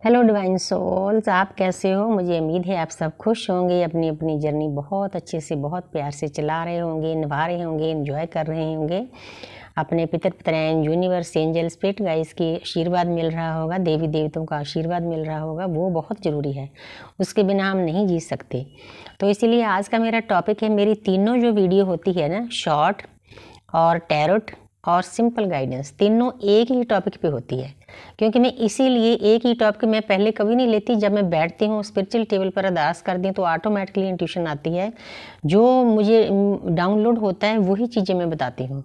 Hello divine souls, आप कैसे हो। मुझे उम्मीद है आप सब खुश होंगे, अपनी अपनी जर्नी बहुत अच्छे से बहुत प्यार से चला रहे होंगे, निभा रहे होंगे, एंजॉय कर रहे होंगे। अपने पितर पितराइन, यूनिवर्स, एंजल, स्पिरिट गाइस की आशीर्वाद मिल रहा होगा, देवी देवताओं का आशीर्वाद मिल रहा होगा। वो बहुत ज़रूरी है, उसके बिना हम नहीं जी सकते। तो इसीलिए आज का मेरा टॉपिक है, मेरी तीनों जो वीडियो होती है ना, शॉर्ट और टैरोट और सिंपल गाइडेंस, तीनों एक ही टॉपिक पे होती है। क्योंकि मैं इसीलिए एक ही टॉपिक मैं पहले कभी नहीं लेती। जब मैं बैठती हूँ स्पिरिचुअल टेबल पर अरदास करती हूँ तो ऑटोमेटिकली इंट्यूशन आती है, जो मुझे डाउनलोड होता है वही चीज़ें मैं बताती हूँ।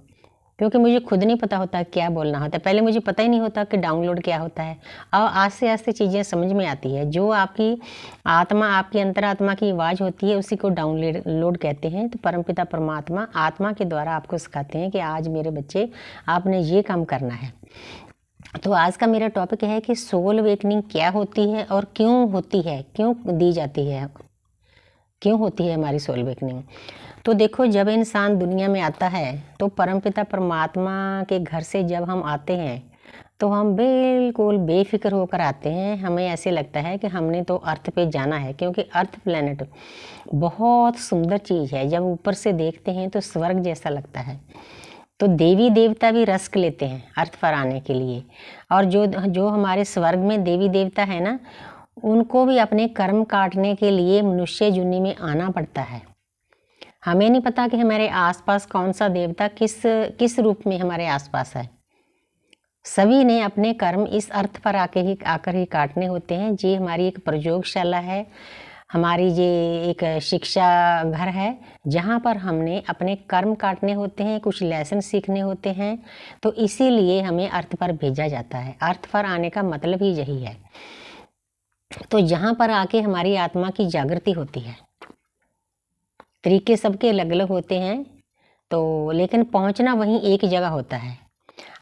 क्योंकि मुझे खुद नहीं पता होता क्या बोलना होता है। पहले मुझे पता ही नहीं होता कि डाउनलोड क्या होता है। और आस्ते आस्ते चीज़ें समझ में आती है। जो आपकी आत्मा, आपकी अंतरात्मा की आवाज़ होती है, उसी को डाउनलोड कहते हैं। तो परमपिता परमात्मा आत्मा के द्वारा आपको सिखाते हैं कि आज मेरे बच्चे आपने ये काम करना है। तो आज का मेरा टॉपिक है कि सोल अवेकनिंग क्या होती है और क्यों होती है, क्यों दी जाती है, क्यों होती है हमारी सोल अवेकनिंग। तो देखो, जब इंसान दुनिया में आता है तो परमपिता परमात्मा के घर से जब हम आते हैं तो हम बिल्कुल बेफिक्र होकर आते हैं। हमें ऐसे लगता है कि हमने तो अर्थ पे जाना है, क्योंकि अर्थ प्लेनेट बहुत सुंदर चीज़ है। जब ऊपर से देखते हैं तो स्वर्ग जैसा लगता है। तो देवी देवता भी रिस्क लेते हैं अर्थ पर आने के लिए। और जो जो हमारे स्वर्ग में देवी देवता है ना, उनको भी अपने कर्म काटने के लिए मनुष्य जूनी में आना पड़ता है। हमें नहीं पता कि हमारे आसपास कौन सा देवता किस किस रूप में हमारे आसपास है। सभी ने अपने कर्म इस अर्थ पर आकर ही काटने होते हैं। ये हमारी एक प्रयोगशाला है, हमारी ये एक शिक्षा घर है, जहाँ पर हमने अपने कर्म काटने होते हैं, कुछ लेसन सीखने होते हैं। तो इसीलिए हमें अर्थ पर भेजा जाता है। अर्थ पर आने का मतलब ही यही है। तो जहाँ पर आके हमारी आत्मा की जागृति होती है। तरीके सबके अलग अलग होते हैं, तो लेकिन पहुँचना वहीं एक जगह होता है।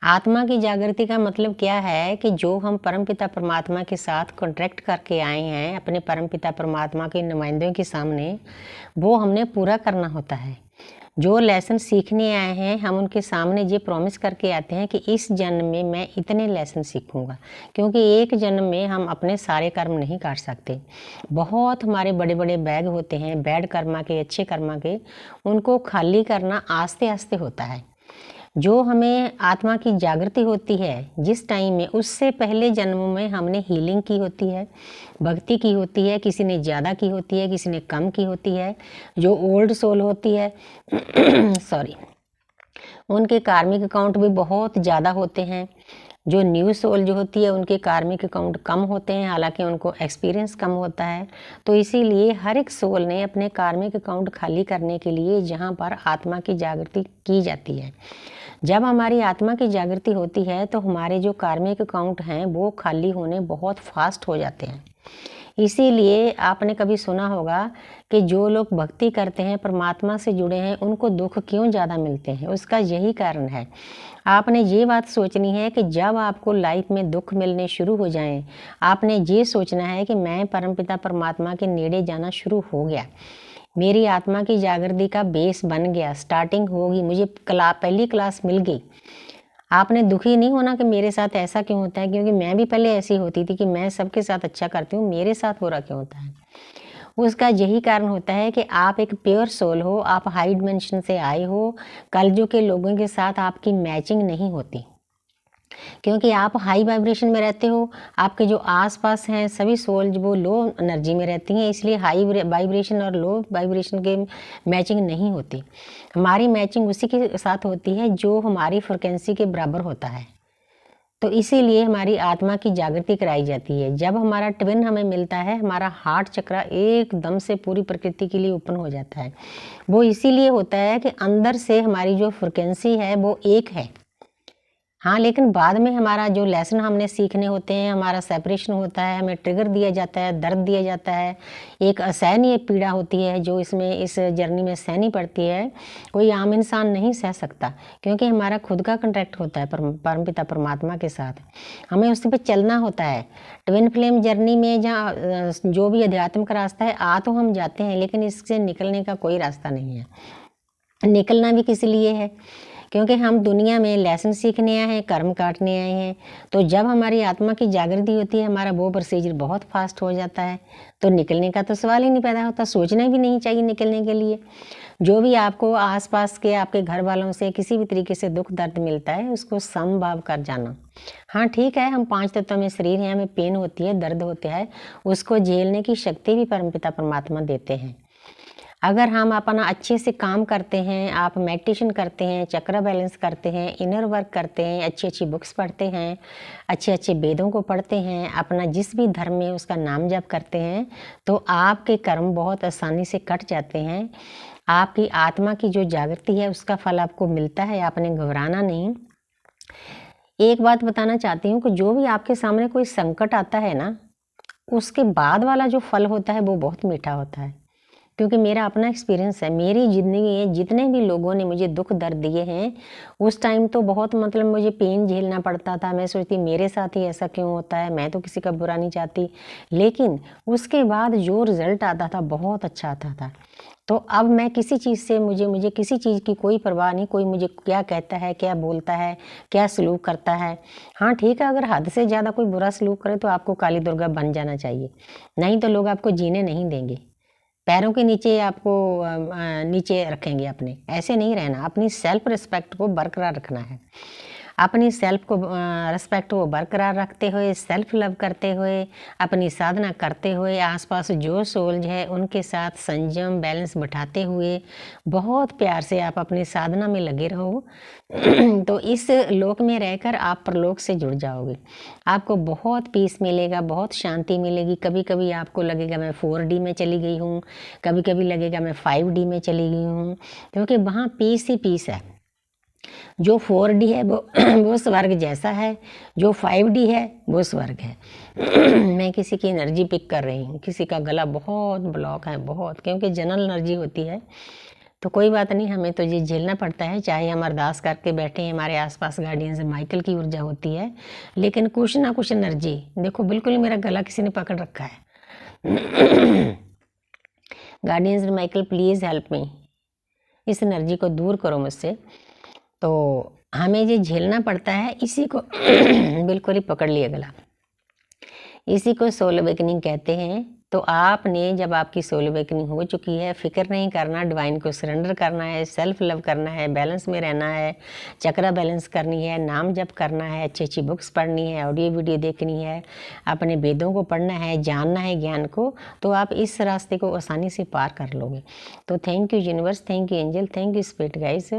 आत्मा की जागृति का मतलब क्या है कि जो हम परमपिता परमात्मा के साथ कॉन्ट्रैक्ट करके आए हैं अपने परमपिता परमात्मा के नुमाइंदों के सामने, वो हमने पूरा करना होता है। जो लेसन सीखने आए हैं, हम उनके सामने ये प्रॉमिस करके आते हैं कि इस जन्म में मैं इतने लेसन सीखूंगा। क्योंकि एक जन्म में हम अपने सारे कर्म नहीं काट सकते। बहुत हमारे बड़े बड़े बैग होते हैं, बैड कर्मा के, अच्छे कर्मा के, उनको खाली करना आस्ते आस्ते होता है। जो हमें आत्मा की जागृति होती है जिस टाइम में, उससे पहले जन्मों में हमने हीलिंग की होती है, भक्ति की होती है। किसी ने ज़्यादा की होती है, किसी ने कम की होती है। जो ओल्ड सोल होती है सॉरी, उनके कार्मिक अकाउंट भी बहुत ज़्यादा होते हैं। जो न्यू सोल जो होती है, उनके कार्मिक अकाउंट कम होते हैं, हालांकि उनको एक्सपीरियंस कम होता है। तो इसीलिए हर एक सोल ने अपने कार्मिक अकाउंट खाली करने के लिए जहाँ पर आत्मा की जागृति की जाती है। जब हमारी आत्मा की जागृति होती है तो हमारे जो कार्मिक अकाउंट हैं वो खाली होने बहुत फास्ट हो जाते हैं। इसीलिए आपने कभी सुना होगा कि जो लोग भक्ति करते हैं, परमात्मा से जुड़े हैं, उनको दुख क्यों ज़्यादा मिलते हैं। उसका यही कारण है। आपने ये बात सोचनी है कि जब आपको लाइफ में दुख मिलने शुरू हो जाएं, आपने ये सोचना है कि मैं परमपिता परमात्मा के नेड़े जाना शुरू हो गया, मेरी आत्मा की जागृति का बेस बन गया, स्टार्टिंग होगी, मुझे पहली क्लास मिल गई। आपने दुखी नहीं होना कि मेरे साथ ऐसा क्यों होता है, क्योंकि मैं भी पहले ऐसी होती थी कि मैं सबके साथ अच्छा करती हूँ, मेरे साथ बुरा क्यों होता है। उसका यही कारण होता है कि आप एक प्योर सोल हो, आप हाई डिमेंशन से आए हो। कलयुग के लोगों के साथ आपकी मैचिंग नहीं होती, क्योंकि आप हाई वाइब्रेशन में रहते हो। आपके जो आसपास हैं सभी सोल वो लो एनर्जी में रहती हैं, इसलिए हाई वाइब्रेशन और लो वाइब्रेशन के मैचिंग नहीं होती। हमारी मैचिंग उसी के साथ होती है जो हमारी फ्रिक्वेंसी के बराबर होता है। तो इसीलिए हमारी आत्मा की जागृति कराई जाती है। जब हमारा ट्विन हमें मिलता है, हमारा हार्ट चक्र एकदम से पूरी प्रकृति के लिए ओपन हो जाता है। वो इसीलिए होता है कि अंदर से हमारी जो फ्रिक्वेंसी है वो एक है। हाँ, लेकिन बाद में हमारा जो लेसन हमने सीखने होते हैं, हमारा सेपरेशन होता है, हमें ट्रिगर दिया जाता है, दर्द दिया जाता है, एक असहनीय पीड़ा होती है जो इसमें इस जर्नी में सहनी पड़ती है। कोई आम इंसान नहीं सह सकता, क्योंकि हमारा खुद का कॉन्ट्रैक्ट होता है परमपिता परमात्मा के साथ। हमें उस पर चलना होता है। ट्विन फ्लेम जर्नी में जहाँ जो भी आध्यात्मिक रास्ता है, आ तो हम जाते हैं, लेकिन इससे निकलने का कोई रास्ता नहीं है। निकलना भी किस लिए है क्योंकि हम दुनिया में लेसन सीखने आए हैं, कर्म काटने आए हैं। तो जब हमारी आत्मा की जागृति होती है, हमारा वो प्रोसीजर बहुत फास्ट हो जाता है, तो निकलने का तो सवाल ही नहीं पैदा होता, सोचना भी नहीं चाहिए निकलने के लिए। जो भी आपको आसपास के आपके घर वालों से किसी भी तरीके से दुख दर्द मिलता है, उसको समभाव कर जाना। हाँ ठीक है, हम 5 तत्वों में शरीर हैं, हमें पेन होती है, दर्द होता है, उसको झेलने की शक्ति भी परमपिता परमात्मा देते हैं। अगर हम अपना अच्छे से काम करते हैं, आप मेडिटेशन करते हैं, चक्र बैलेंस करते हैं, इनर वर्क करते हैं, अच्छी अच्छी बुक्स पढ़ते हैं, अच्छे अच्छे वेदों को पढ़ते हैं, अपना जिस भी धर्म में उसका नाम जप करते हैं, तो आपके कर्म बहुत आसानी से कट जाते हैं। आपकी आत्मा की जो जागृति है उसका फल आपको मिलता है, आपने घबराना नहीं। एक बात बताना चाहती हूँ कि जो भी आपके सामने कोई संकट आता है ना, उसके बाद वाला जो फल होता है वो बहुत मीठा होता है। क्योंकि मेरा अपना एक्सपीरियंस है, मेरी ज़िंदगी में जितने भी लोगों ने मुझे दुख दर्द दिए हैं, उस टाइम तो बहुत मतलब मुझे पेन झेलना पड़ता था। मैं सोचती मेरे साथ ही ऐसा क्यों होता है, मैं तो किसी का बुरा नहीं चाहती। लेकिन उसके बाद जो रिज़ल्ट आता था बहुत अच्छा आता था। तो अब मैं किसी चीज़ से मुझे किसी चीज़ की कोई परवाह नहीं, कोई मुझे क्या कहता है, क्या बोलता है, क्या सलूक करता है। हाँ ठीक है, अगर हद से ज़्यादा कोई बुरा सलूक करे तो आपको काली दुर्गा बन जाना चाहिए, नहीं तो लोग आपको जीने नहीं देंगे, पैरों के नीचे आपको नीचे रखेंगे अपने। ऐसे नहीं रहना, अपनी सेल्फ रिस्पेक्ट को बरकरार रखना है। अपनी सेल्फ को रिस्पेक्ट को बरकरार रखते हुए, सेल्फ लव करते हुए, अपनी साधना करते हुए, आसपास जो सोल्स है उनके साथ संयम बैलेंस बिठाते हुए बहुत प्यार से आप अपनी साधना में लगे रहो तो इस लोक में रहकर आप परलोक से जुड़ जाओगे। आपको बहुत पीस मिलेगा, बहुत शांति मिलेगी। कभी कभी आपको लगेगा मैं 4D में चली गई हूँ, कभी कभी लगेगा मैं 5D में चली गई हूँ, क्योंकि वहाँ पीस ही पीस है। जो 4D है वो वो स्वर्ग जैसा है, जो 5D है वो स्वर्ग है मैं किसी की एनर्जी पिक कर रही हूँ, किसी का गला बहुत ब्लॉक है, बहुत, क्योंकि जनरल एनर्जी होती है। तो कोई बात नहीं, हमें तो ये झेलना पड़ता है, चाहे हम अरदास करके बैठे हैं, हमारे आसपास गार्डियन से माइकल की ऊर्जा होती है, लेकिन कुछ ना कुछ एनर्जी, देखो बिल्कुल मेरा गला किसी ने पकड़ रखा है guardians Michael please help me, इस एनर्जी को दूर करो मुझसे। तो हमें ये झेलना पड़ता है, इसी को बिल्कुल ही पकड़ लिया गला, इसी को सोल अवेकनिंग कहते हैं। तो आपने जब आपकी सोल अवेकनिंग हो चुकी है, फिक्र नहीं करना, डिवाइन को सरेंडर करना है, सेल्फ लव करना है, बैलेंस में रहना है, चक्रा बैलेंस करनी है, नाम जप करना है, अच्छी अच्छी बुक्स पढ़नी है, ऑडियो वीडियो देखनी है, अपने वेदों को पढ़ना है, जानना है ज्ञान को, तो आप इस रास्ते को आसानी से पार कर लोगे। तो thank you universe, thank you angel, thank you spirit guys.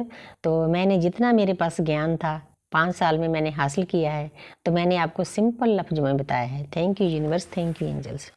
तो मैंने जितना मेरे पास ज्ञान था 5 साल में मैंने हासिल किया है, तो मैंने आपको सिंपल लफ्ज़ में बताया है। Thank you universe, thank you angels.